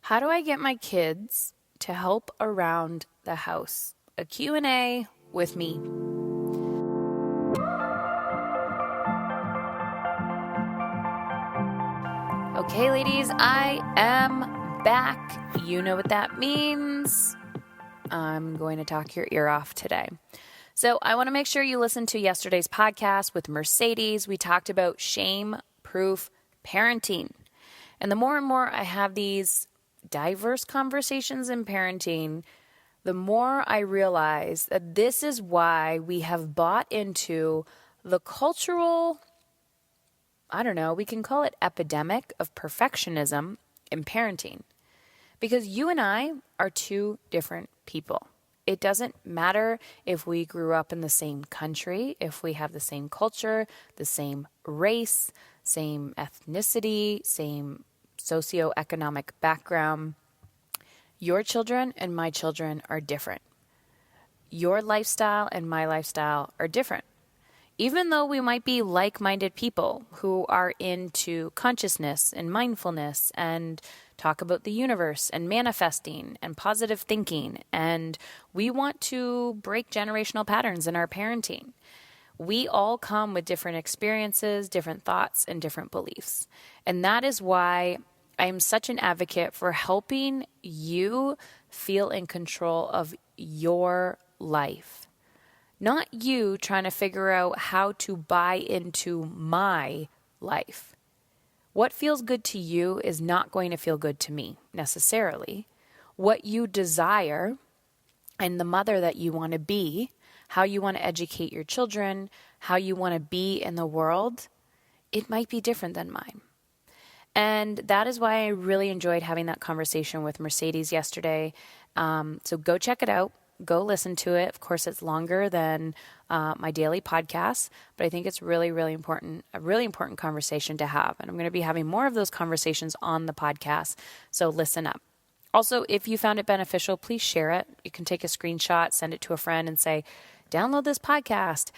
How do I get my kids to help around the house? A Q&A with me. Okay, ladies, I am back. You know what that means. I'm going to talk your ear off today. So I want to make sure you listen to yesterday's podcast with Mercedes. We talked about shame-proof parenting. And the more and more I have these diverse conversations in parenting, the more I realize that this is why we have bought into the cultural, we can call it epidemic of perfectionism in parenting. Because you and I are two different people. It doesn't matter if we grew up in the same country, if we have the same culture, the same race, same ethnicity, same socioeconomic background. Your children and my children are different. Your lifestyle and my lifestyle are different. Even though we might be like-minded people who are into consciousness and mindfulness and talk about the universe and manifesting and positive thinking, and we want to break generational patterns in our parenting. We all come with different experiences, different thoughts, and different beliefs. And that is why I am such an advocate for helping you feel in control of your life. Not you trying to figure out how to buy into my life. What feels good to you is not going to feel good to me necessarily. What you desire and the mother that you want to be, how you want to educate your children, how you want to be in the world, it might be different than mine. And that is why I really enjoyed having that conversation with Mercedes yesterday. So go check it out. Go listen to it. Of course, it's longer than my daily podcast, but I think it's really, really important, a really important conversation to have. And I'm going to be having more of those conversations on the podcast, so listen up. Also, if you found it beneficial, please share it. You can take a screenshot, send it to a friend and say, download this podcast.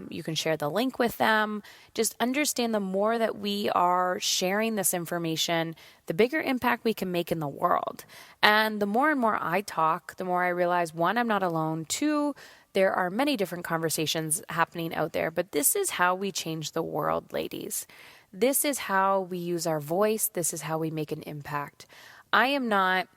You can share the link with them. Just understand the more that we are sharing this information, the bigger impact we can make in the world. And the more and more I talk, the more I realize, one, I'm not alone. Two, there are many different conversations happening out there, but this is how we change the world, ladies. This is how we use our voice. This is how we make an impact. I am not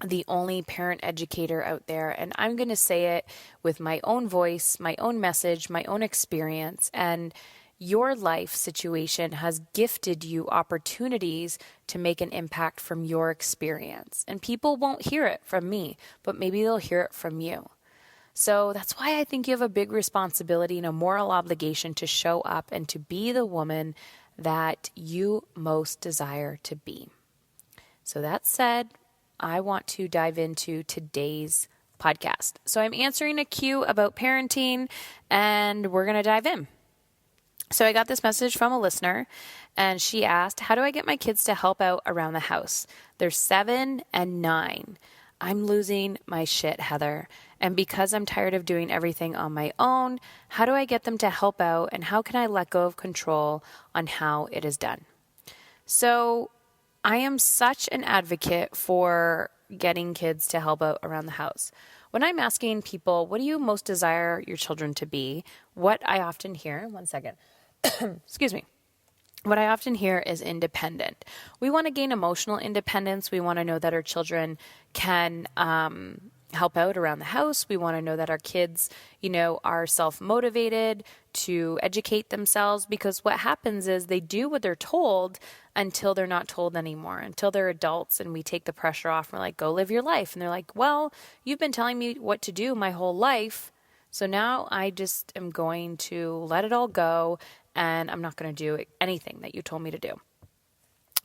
the only parent educator out there, and I'm going to say it with my own voice, my own message, my own experience, and your life situation has gifted you opportunities to make an impact from your experience. And people won't hear it from me, but maybe they'll hear it from you. So that's why I think you have a big responsibility and a moral obligation to show up and to be the woman that you most desire to be. So that said, I want to dive into today's podcast. So I'm answering a Q about parenting, and we're going to dive in. So I got this message from a listener, and she asked, how do I get my kids to help out around the house? They're 7 and 9. I'm losing my shit, Heather. And because I'm tired of doing everything on my own, how do I get them to help out, and how can I let go of control on how it is done? So I am such an advocate for getting kids to help out around the house. When I'm asking people, what do you most desire your children to be? What I often hear, one second, excuse me. What I often hear is independent. We want to gain emotional independence. We want to know that our children can help out around the house. We want to know that our kids, are self-motivated to educate themselves, because what happens is they do what they're told until they're not told anymore, until they're adults and we take the pressure off. And we're like, go live your life. And they're like, well, you've been telling me what to do my whole life. So now I just am going to let it all go, and I'm not going to do anything that you told me to do.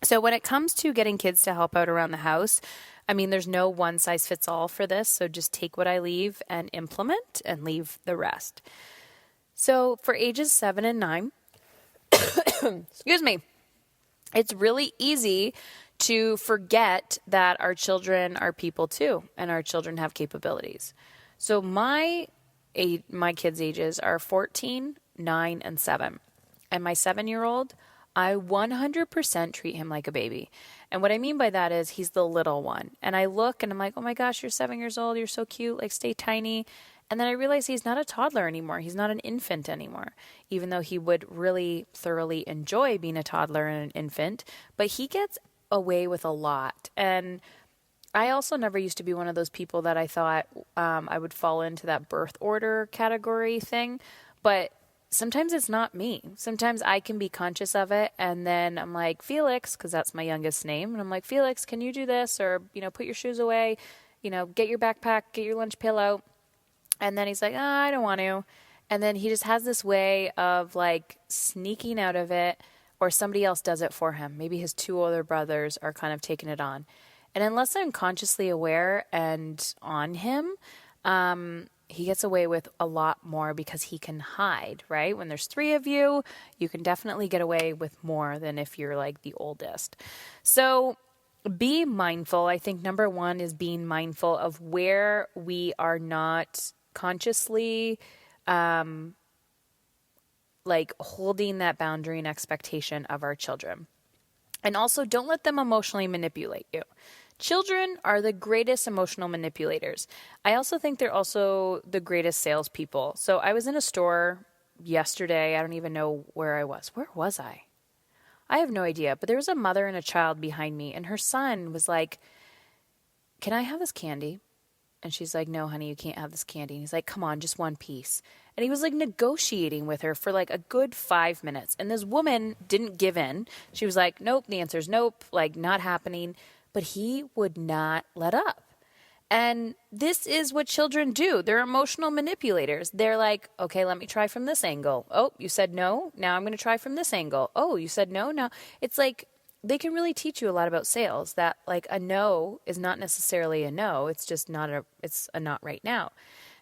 So when it comes to getting kids to help out around the house, there's no one size fits all for this. So just take what I leave and implement and leave the rest. So for ages 7 and 9, excuse me, it's really easy to forget that our children are people too, and our children have capabilities. So my kids' ages are 14, 9, and 7. And my 7-year-old, I 100% treat him like a baby. And what I mean by that is he's the little one. And I look and I'm like, oh my gosh, you're 7 years old. You're so cute. Like, stay tiny. And then I realize he's not a toddler anymore. He's not an infant anymore, even though he would really thoroughly enjoy being a toddler and an infant. But he gets away with a lot. And I also never used to be one of those people that I thought I would fall into that birth order category thing. But sometimes it's not me. Sometimes I can be conscious of it. And then I'm like, Felix, because that's my youngest name. And I'm like, Felix, can you do this? Or, put your shoes away, get your backpack, get your lunch pail out. And then he's like, I don't want to. And then he just has this way of like sneaking out of it, or somebody else does it for him. Maybe his two older brothers are kind of taking it on. And unless I'm consciously aware and on him, he gets away with a lot more because he can hide, right? When there's three of you, you can definitely get away with more than if you're like the oldest. So be mindful. I think number one is being mindful of where we are not consciously like holding that boundary and expectation of our children. And also, don't let them emotionally manipulate you. Children are the greatest emotional manipulators. I also think they're also the greatest salespeople. So I was in a store yesterday. I don't even know where I was. Where was I? I have no idea. But there was a mother and a child behind me, and her son was like, can I have this candy? And she's like, no, honey, you can't have this candy. And he's like, come on, just one piece. And he was like negotiating with her for like a good 5 minutes. And this woman didn't give in. She was like, nope, the answer's nope, like not happening. But he would not let up. And this is what children do. They're emotional manipulators. They're like, okay, let me try from this angle. Oh, you said no. Now I'm going to try from this angle. Oh, you said no. Now it's like they can really teach you a lot about sales, that like a no is not necessarily a no. It's just it's a not right now.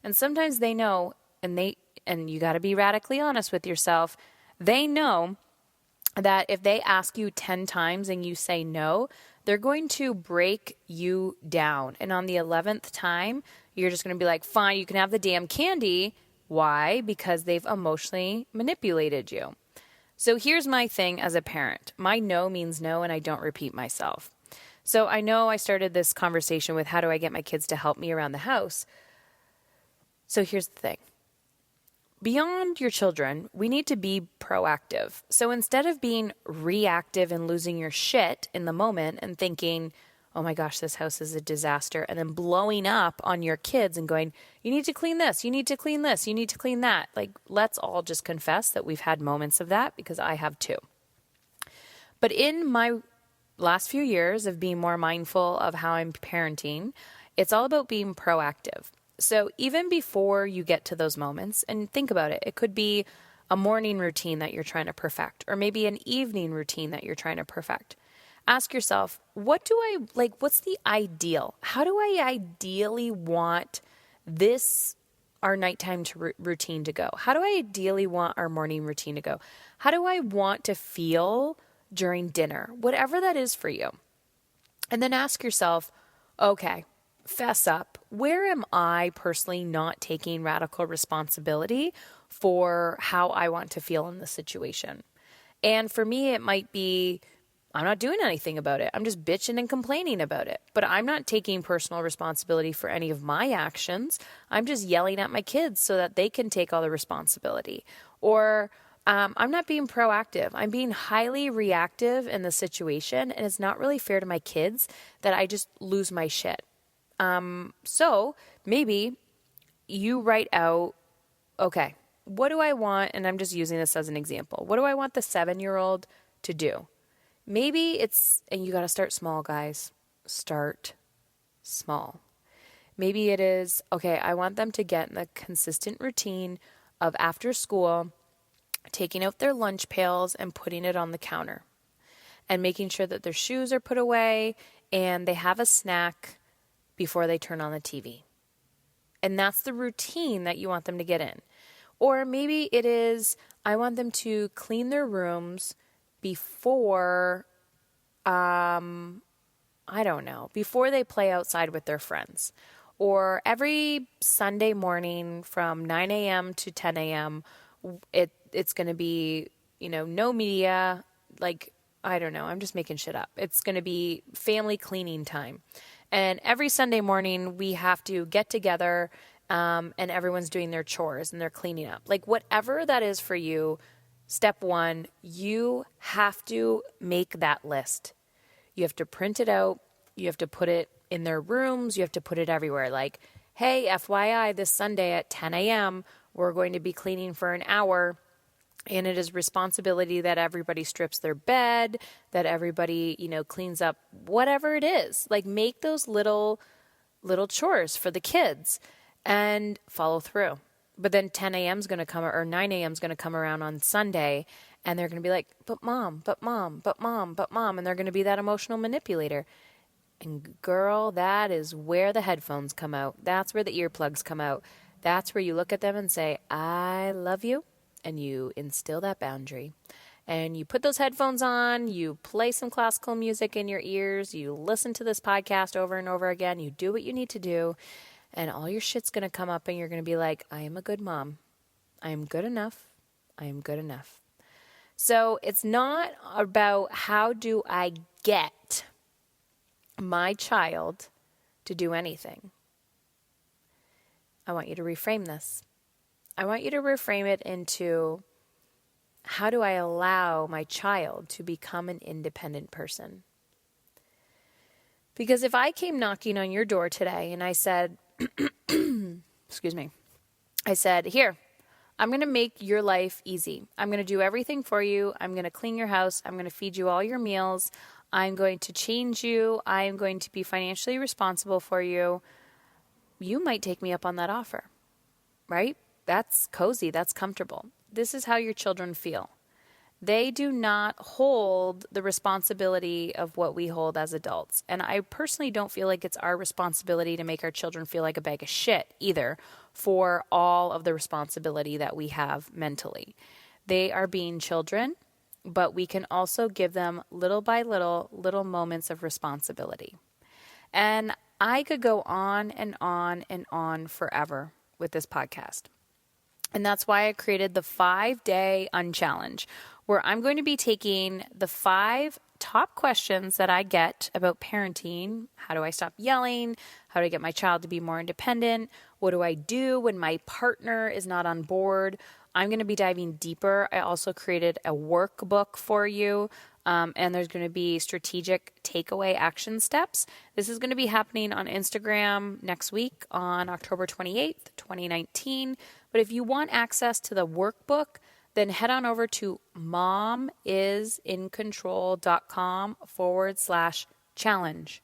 And sometimes they know, and you got to be radically honest with yourself. They know that if they ask you 10 times and you say no, they're going to break you down. And on the 11th time, you're just going to be like, fine, you can have the damn candy. Why? Because they've emotionally manipulated you. So here's my thing as a parent. My no means no, and I don't repeat myself. So I know I started this conversation with how do I get my kids to help me around the house. So here's the thing. Beyond your children, we need to be proactive. So instead of being reactive and losing your shit in the moment and thinking, oh my gosh, this house is a disaster, and then blowing up on your kids and going, you need to clean this, you need to clean this, you need to clean that. Like, let's all just confess that we've had moments of that, because I have too. But in my last few years of being more mindful of how I'm parenting, it's all about being proactive. So even before you get to those moments, and think about it, it could be a morning routine that you're trying to perfect, or maybe an evening routine that you're trying to perfect. Ask yourself, what's the ideal? How do I ideally want our nighttime routine to go? How do I ideally want our morning routine to go? How do I want to feel during dinner? Whatever that is for you. And then ask yourself, okay, fess up. Where am I personally not taking radical responsibility for how I want to feel in the situation? And for me, it might be, I'm not doing anything about it. I'm just bitching and complaining about it. But I'm not taking personal responsibility for any of my actions. I'm just yelling at my kids so that they can take all the responsibility. Or I'm not being proactive. I'm being highly reactive in the situation. And it's not really fair to my kids that I just lose my shit. So maybe you write out, okay, what do I want? And I'm just using this as an example. What do I want the 7-year-old to do? Maybe and you got to start small, guys. Start small. Maybe it is, okay, I want them to get in the consistent routine of after school, taking out their lunch pails and putting it on the counter and making sure that their shoes are put away and they have a snack before they turn on the TV. And that's the routine that you want them to get in. Or maybe it is, I want them to clean their rooms before, before they play outside with their friends. Or every Sunday morning from 9 a.m. to 10 a.m., it's going to be, no media, like I don't know, I'm just making shit up. It's going to be family cleaning time. And every Sunday morning we have to get together and everyone's doing their chores and they're cleaning up. Like whatever that is for you, step one, you have to make that list. You have to print it out. You have to put it in their rooms. You have to put it everywhere. Like, hey, FYI, this Sunday at 10 a.m., we're going to be cleaning for an hour. And it is responsibility that everybody strips their bed, that everybody, cleans up whatever it is. Like make those little chores for the kids and follow through. But then 10 a.m. is going to come, or 9 a.m. is going to come around on Sunday, and they're going to be like, but mom. And they're going to be that emotional manipulator. And girl, that is where the headphones come out. That's where the earplugs come out. That's where you look at them and say, I love you. And you instill that boundary. And you put those headphones on, you play some classical music in your ears, you listen to this podcast over and over again, you do what you need to do, and all your shit's going to come up and you're going to be like, I am a good mom. I am good enough. I am good enough. So it's not about how do I get my child to do anything. I want you to reframe this. I want you to reframe it into how do I allow my child to become an independent person? Because if I came knocking on your door today and I said, excuse me, I said, here, I'm going to make your life easy. I'm going to do everything for you. I'm going to clean your house. I'm going to feed you all your meals. I'm going to change you. I'm going to be financially responsible for you. You might take me up on that offer, right? That's cozy. That's comfortable. This is how your children feel. They do not hold the responsibility of what we hold as adults. And I personally don't feel like it's our responsibility to make our children feel like a bag of shit either for all of the responsibility that we have mentally. They are being children, but we can also give them little by little moments of responsibility. And I could go on and on and on forever with this podcast. And that's why I created the 5-day unchallenge, where I'm going to be taking the 5 top questions that I get about parenting. How do I stop yelling? How do I get my child to be more independent? What do I do when my partner is not on board? I'm going to be diving deeper. I also created a workbook for you. And there's going to be strategic takeaway action steps. This is going to be happening on Instagram next week on October 28th, 2019. But if you want access to the workbook, then head on over to momisincontrol.com/challenge.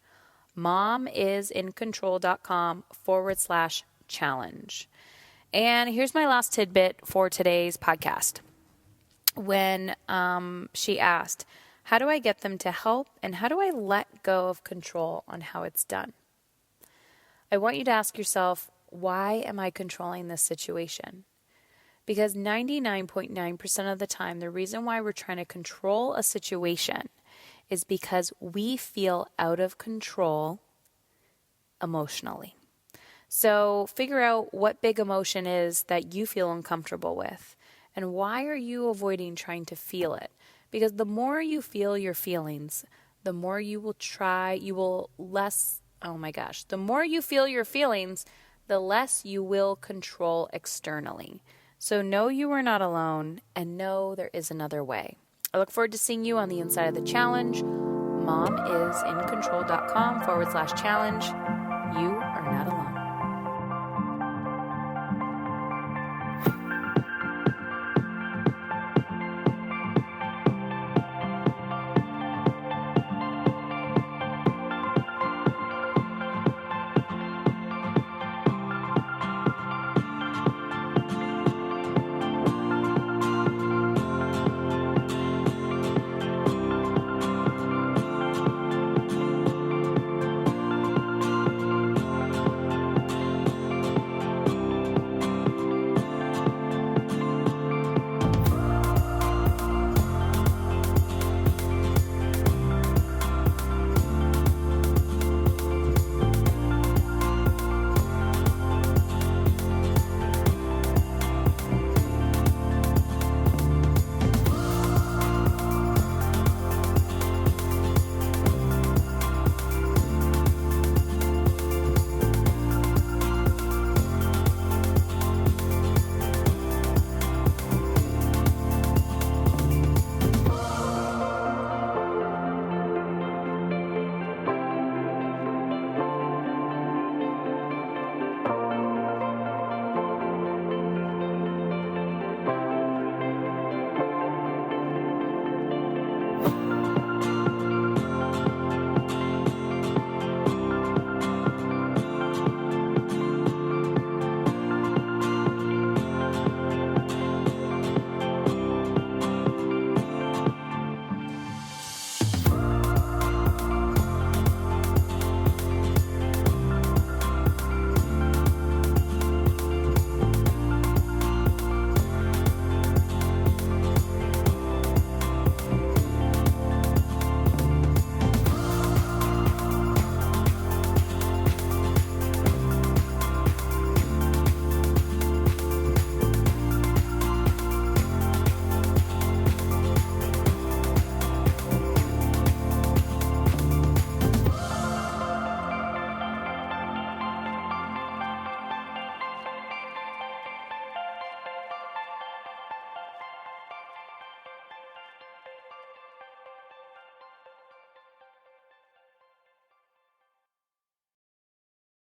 momisincontrol.com/challenge. And here's my last tidbit for today's podcast. When she asked, how do I get them to help and how do I let go of control on how it's done? I want you to ask yourself, why am I controlling this situation? Because 99.9% of the time, the reason why we're trying to control a situation is because we feel out of control emotionally. So figure out what big emotion is that you feel uncomfortable with. And why are you avoiding trying to feel it? Because the more you feel your feelings, the more the more you feel your feelings, the less you will control externally. So know you are not alone and know there is another way. I look forward to seeing you on the inside of the challenge. momisincontrol.com/challenge. You are not alone.